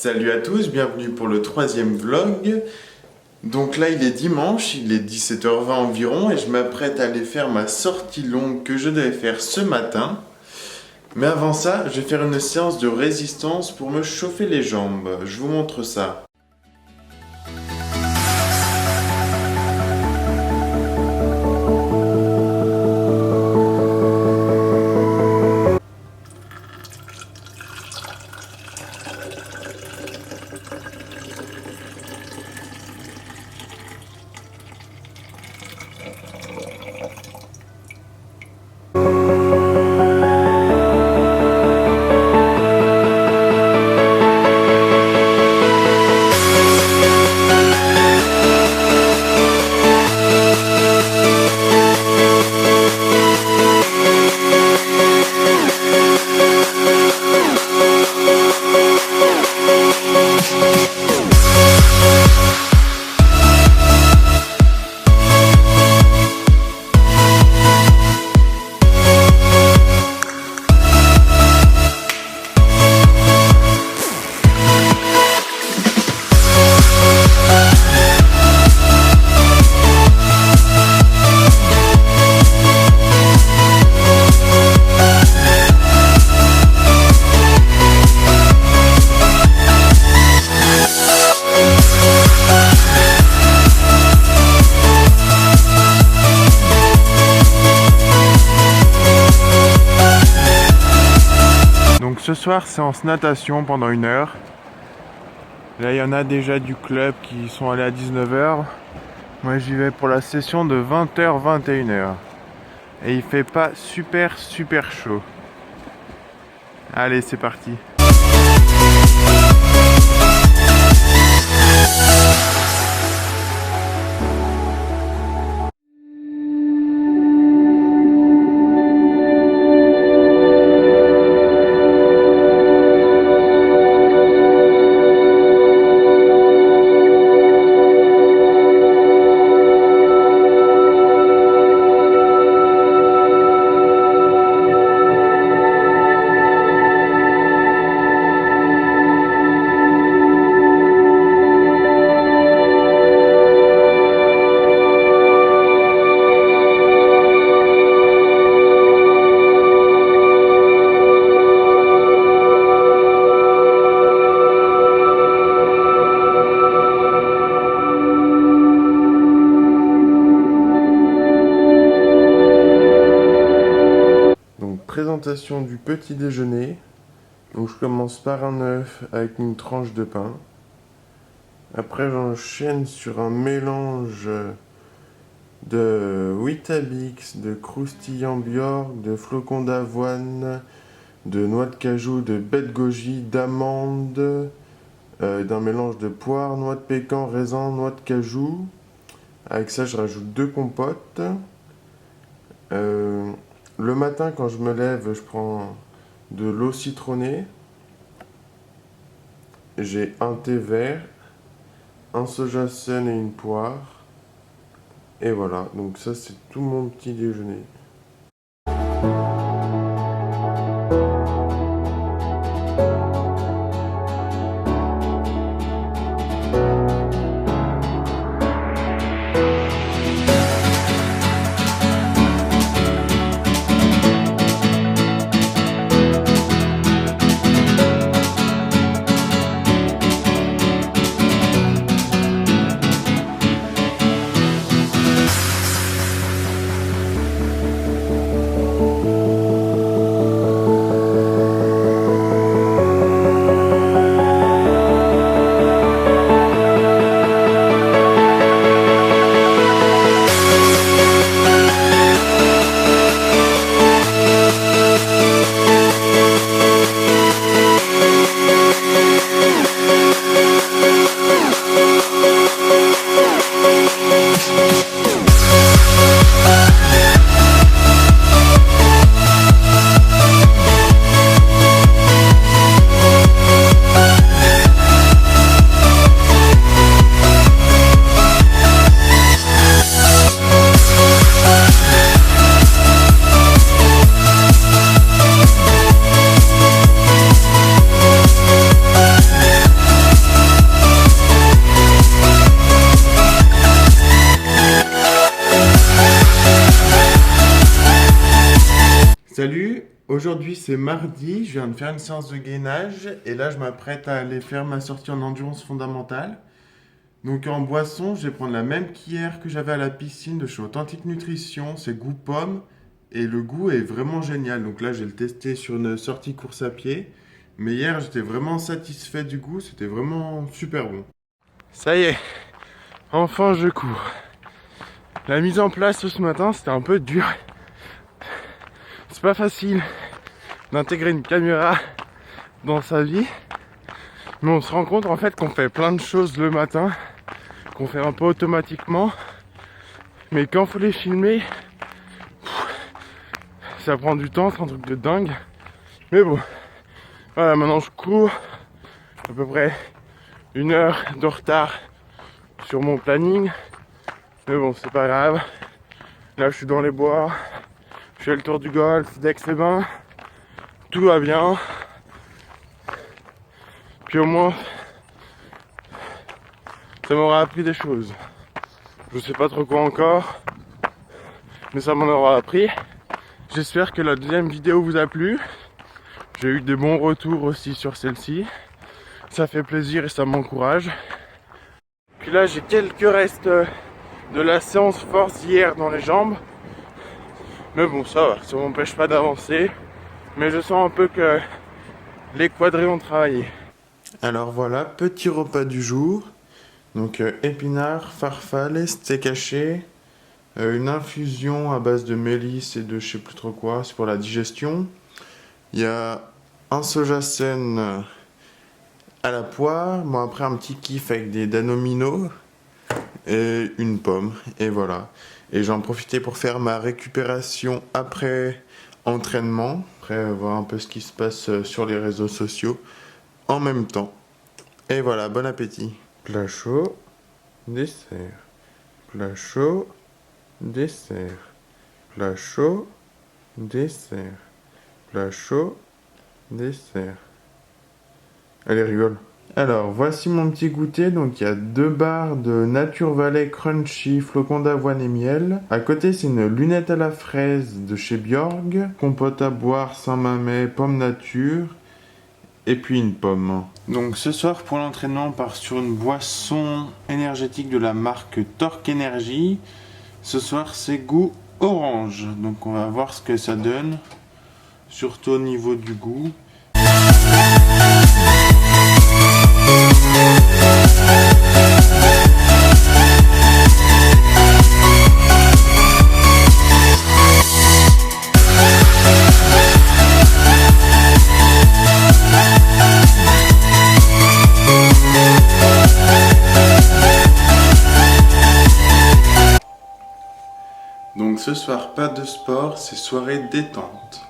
Salut à tous, bienvenue pour le 3e vlog. Donc là il est dimanche, il est 17h20 environ et je m'apprête à aller faire ma sortie longue que je devais faire ce matin. Mais avant ça, je vais faire une séance de résistance pour me chauffer les jambes. Je vous montre ça. Donc ce soir séance natation pendant 1 heure. Là il y en a déjà du club qui sont allés à 19h. Moi j'y vais pour la session de 20h 21h. Et il fait pas super chaud. Allez c'est parti. Présentation du petit déjeuner. Donc je commence par un œuf avec une tranche de pain. Après j'enchaîne sur un mélange de Weetabix, de croustillant Bjork, de flocons d'avoine, de noix de cajou, de baies de goji, d'amandes, d'un mélange de poire, noix de pécan, raisin, noix de cajou. Avec ça je rajoute 2 compotes. Le matin, quand je me lève, je prends de l'eau citronnée. J'ai un thé vert, un soja sun et une poire. Et voilà, donc ça c'est tout mon petit déjeuner. Salut, aujourd'hui c'est mardi, je viens de faire une séance de gainage et là je m'apprête à aller faire ma sortie en endurance fondamentale. Donc en boisson, je vais prendre la même qu'hier que j'avais à la piscine de chez Authentique Nutrition, c'est goût pomme et le goût est vraiment génial. Donc là je vais le tester sur une sortie course à pied. Mais hier j'étais vraiment satisfait du goût, c'était vraiment super bon. Ça y est, enfin je cours. La mise en place ce matin c'était un peu dur. C'est pas facile d'intégrer une caméra dans sa vie, mais on se rend compte en fait qu'on fait plein de choses le matin, qu'on fait un peu automatiquement, mais quand faut les filmer, ça prend du temps, c'est un truc de dingue. Mais bon, voilà, maintenant je cours à peu près 1 heure de retard sur mon planning, mais bon, c'est pas grave. Là, je suis dans les bois, je fais le tour du golfe d'Aix-les-Bains, tout va bien. Puis au moins, ça m'aura appris des choses. Je sais pas trop quoi encore, mais ça m'en aura appris. J'espère que la deuxième vidéo vous a plu. J'ai eu des bons retours aussi sur celle-ci. Ça fait plaisir et ça m'encourage. Puis là, j'ai quelques restes de la séance force hier dans les jambes. Mais bon, ça va, ça m'empêche pas d'avancer. Mais je sens un peu que les quadris ont travaillé. Alors voilà, petit repas du jour. Donc épinards, farfalle, steak haché, une infusion à base de mélisse et de je sais plus trop quoi, c'est pour la digestion. Il y a un sojasen à la poire, bon après un petit kiff avec des danominos et une pomme, et voilà. Et j'en profitais pour faire ma récupération après entraînement, après voir un peu ce qui se passe sur les réseaux sociaux en même temps. Et voilà, bon appétit. Plat chaud, dessert. Plat chaud, dessert. Plat chaud, dessert. Plat chaud, dessert. Allez, rigole. Alors, voici mon petit goûter. Donc, il y a 2 barres de Nature Valley Crunchy, flocons d'avoine et miel. À côté, c'est une lunette à la fraise de chez Bjorg. Compote à boire, Saint-Mamet, pomme nature. Et puis une pomme. Donc ce soir pour l'entraînement on part sur une boisson énergétique de la marque Torque Energy. Ce soir c'est goût orange. Donc on va voir ce que ça donne. Surtout au niveau du goût. Donc ce soir, pas de sport, c'est soirée détente.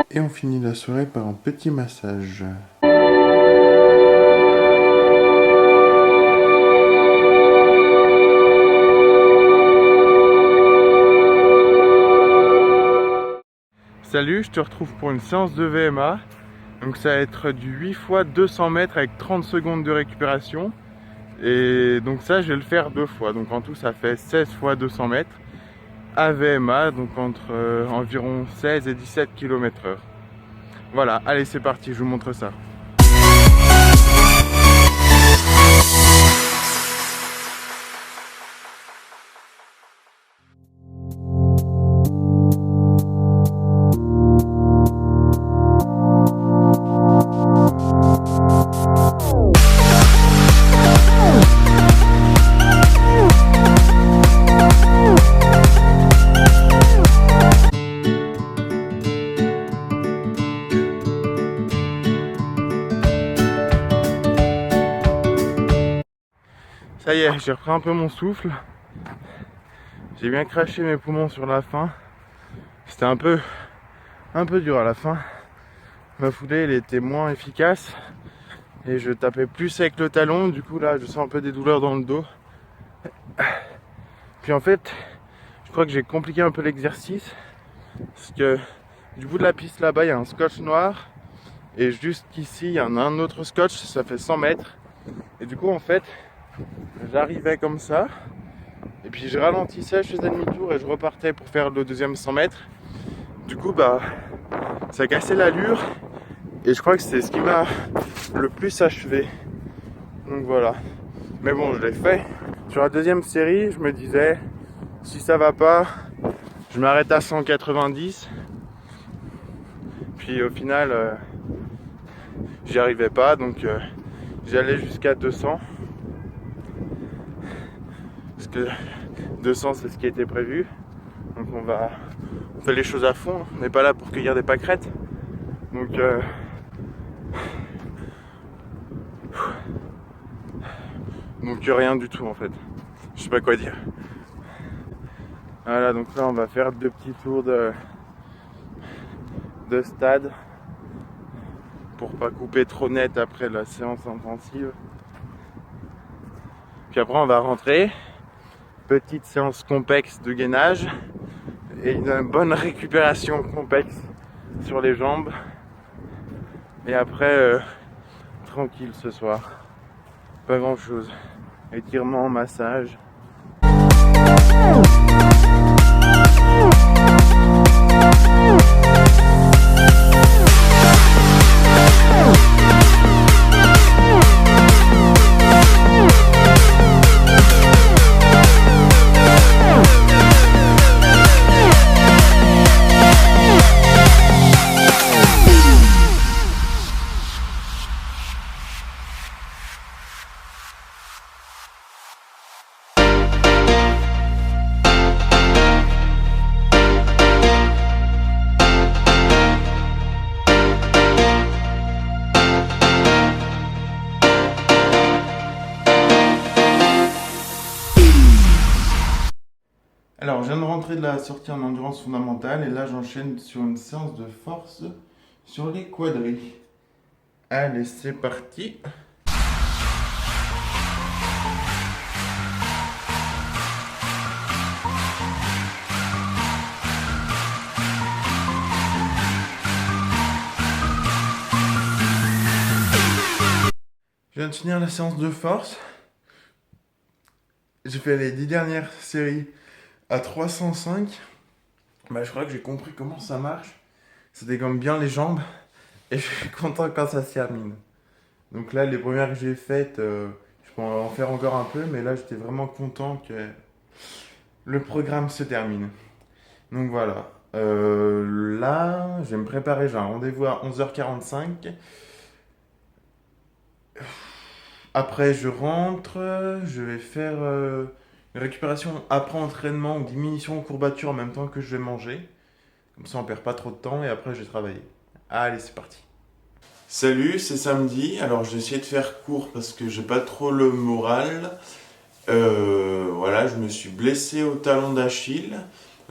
Et on finit la soirée par un petit massage. Salut, je te retrouve pour une séance de VMA. Donc ça va être du 8 fois 200 mètres avec 30 secondes de récupération. Et donc ça je vais le faire 2 fois. Donc en tout ça fait 16 fois 200 mètres à VMA, donc entre environ 16 et 17 km/h. Voilà, allez c'est parti, je vous montre ça. Ça y est, j'ai repris un peu mon souffle. J'ai bien craché mes poumons sur la fin. C'était un peu dur à la fin. Ma foulée, elle était moins efficace. Et je tapais plus avec le talon. Du coup, là, je sens un peu des douleurs dans le dos. Puis en fait, je crois que j'ai compliqué un peu l'exercice. Parce que du bout de la piste là-bas, il y a un scotch noir. Et juste ici, il y en a un autre scotch. Ça fait 100 mètres. Et du coup, en fait, j'arrivais comme ça. Et puis je ralentissais, je faisais demi-tour et je repartais pour faire le deuxième 100 mètres. Du coup, bah, ça a cassé l'allure. Et je crois que c'est ce qui m'a le plus achevé. Donc voilà. Mais bon, je l'ai fait. Sur la deuxième série, je me disais, si ça va pas, je m'arrête à 190. Puis au final, j'y arrivais pas. Donc j'allais jusqu'à 200. Parce que 200, c'est ce qui était prévu. Donc on fait les choses à fond. On n'est pas là pour cueillir des pâquerettes. Donc rien du tout en fait. Je sais pas quoi dire. Voilà, donc là on va faire 2 petits tours de stade pour pas couper trop net après la séance intensive. Puis après on va rentrer. Petite séance complexe de gainage et une bonne récupération complexe sur les jambes. Et après, tranquille ce soir. Pas grand chose. Étirement, massage. Alors, je viens de rentrer de la sortie en endurance fondamentale et là j'enchaîne sur une séance de force sur les quadris. Allez, c'est parti. Je viens de finir la séance de force. J'ai fait les 10 dernières séries à 305. Bah, je crois que j'ai compris comment ça marche. Ça dégomme bien les jambes et je suis content quand ça se termine. Donc là, les premières que j'ai faites, je peux en faire encore un peu, mais là, j'étais vraiment content que le programme se termine. Donc voilà. Là, je vais me préparer. J'ai un rendez-vous à 11h45. Après, je rentre. Je vais faire une récupération après entraînement ou diminution courbature en même temps que je vais manger. Comme ça, on perd pas trop de temps et après, je vais travailler. Allez, c'est parti. Salut, c'est samedi. Alors, j'ai essayé de faire court parce que j'ai pas trop le moral. Voilà, je me suis blessé au talon d'Achille.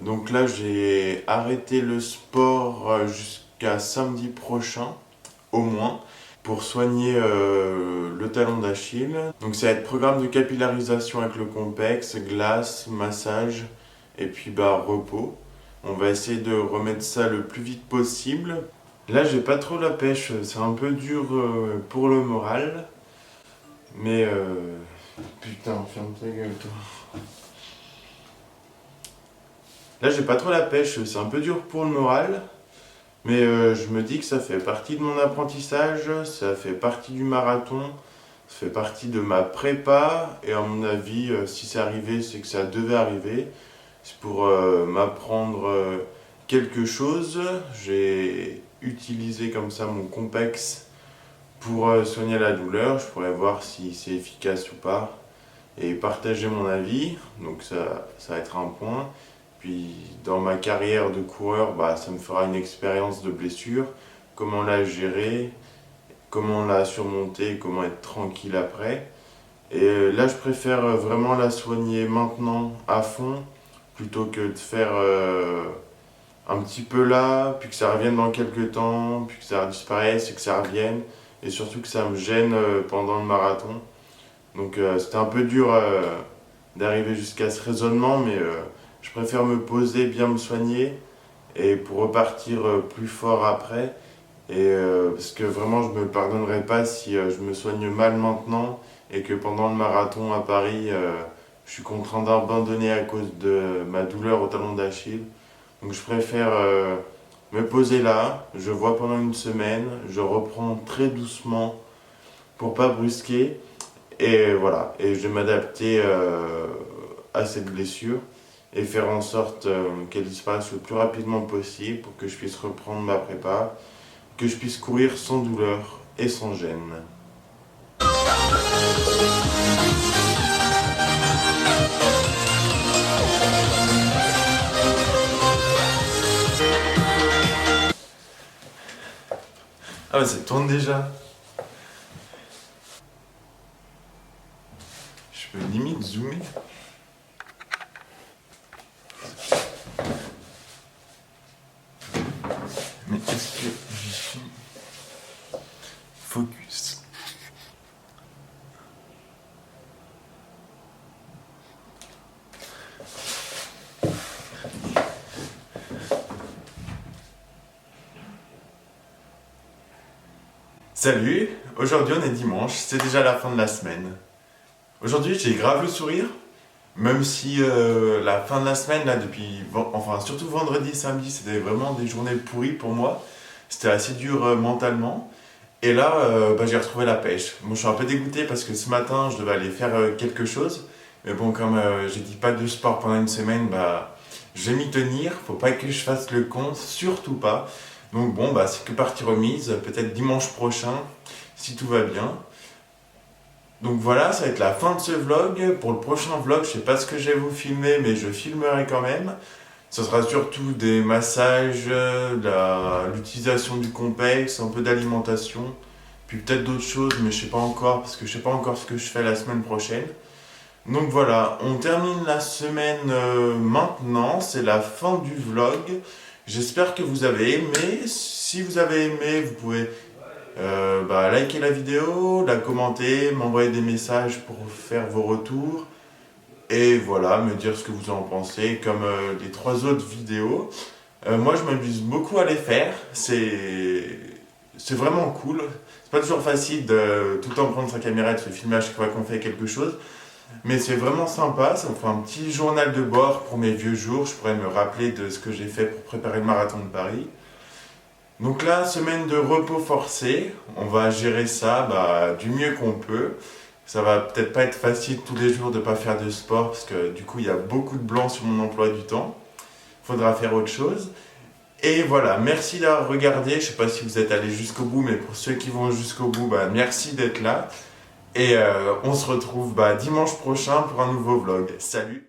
Donc là, j'ai arrêté le sport jusqu'à samedi prochain, au moins, pour soigner le talon d'Achille. Donc ça va être programme de capillarisation avec le Compex, glace, massage et puis repos. On va essayer de remettre ça le plus vite possible. Là, j'ai pas trop la pêche, c'est un peu dur pour le moral. Mais putain, ferme ta gueule toi. Là, j'ai pas trop la pêche, c'est un peu dur pour le moral. Mais je me dis que ça fait partie de mon apprentissage, ça fait partie du marathon, ça fait partie de ma prépa. Et à mon avis, si c'est arrivé, c'est que ça devait arriver. C'est pour m'apprendre quelque chose. J'ai utilisé comme ça mon Compex pour soigner la douleur. Je pourrais voir si c'est efficace ou pas et partager mon avis. Donc ça va être un point. Puis dans ma carrière de coureur, ça me fera une expérience de blessure. Comment la gérer, comment la surmonter, comment être tranquille après. Et là, je préfère vraiment la soigner maintenant à fond plutôt que de faire un petit peu là, puis que ça revienne dans quelques temps, puis que ça disparaisse et que ça revienne. Et surtout que ça me gêne pendant le marathon. Donc c'était un peu dur d'arriver jusqu'à ce raisonnement, mais je préfère me poser, bien me soigner, et pour repartir plus fort après. Et parce que vraiment, je me pardonnerai pas si je me soigne mal maintenant et que pendant le marathon à Paris, je suis contraint d'abandonner à cause de ma douleur au talon d'Achille. Donc je préfère me poser là, je vois pendant une semaine, je reprends très doucement pour pas brusquer et voilà, et je vais m'adapter à cette blessure et faire en sorte qu'elle disparaisse le plus rapidement possible pour que je puisse reprendre ma prépa, que je puisse courir sans douleur et sans gêne. Ah bah ça tourne déjà. Je peux limite zoomer. Mais est-ce que j'y suis focus? Salut, aujourd'hui on est dimanche, c'est déjà la fin de la semaine. Aujourd'hui j'ai grave le sourire, même si la fin de la semaine, là, enfin surtout vendredi, samedi, c'était vraiment des journées pourries pour moi. C'était assez dur mentalement. Et là, j'ai retrouvé la pêche. Bon, je suis un peu dégoûté parce que ce matin, je devais aller faire quelque chose. Mais bon, comme j'ai dit pas de sport pendant une semaine, je vais m'y tenir. Faut pas que je fasse le con, surtout pas. Donc bon, c'est que partie remise. Peut-être dimanche prochain, si tout va bien. Donc voilà, ça va être la fin de ce vlog. Pour le prochain vlog, je sais pas ce que je vais vous filmer, mais je filmerai quand même. Ce sera surtout des massages, l'utilisation du complexe, un peu d'alimentation, puis peut-être d'autres choses, mais je sais pas encore, parce que je sais pas encore ce que je fais la semaine prochaine. Donc voilà, on termine la semaine maintenant, c'est la fin du vlog. J'espère que vous avez aimé. Si vous avez aimé, vous pouvez liker la vidéo, la commenter, m'envoyer des messages pour faire vos retours. Et voilà, me dire ce que vous en pensez, comme les 3 autres vidéos. Moi, je m'amuse beaucoup à les faire. C'est vraiment cool. C'est pas toujours facile de tout le temps prendre sa caméra et de se filmer à chaque fois qu'on fait quelque chose. Mais c'est vraiment sympa. Ça me fait un petit journal de bord pour mes vieux jours. Je pourrais me rappeler de ce que j'ai fait pour préparer le marathon de Paris. Donc là, semaine de repos forcé. On va gérer ça du mieux qu'on peut. Ça va peut-être pas être facile tous les jours de pas faire de sport parce que du coup il y a beaucoup de blanc sur mon emploi du temps. Il faudra faire autre chose. Et voilà, merci d'avoir regardé. Je sais pas si vous êtes allé jusqu'au bout, mais pour ceux qui vont jusqu'au bout, merci d'être là. Et on se retrouve dimanche prochain pour un nouveau vlog. Salut!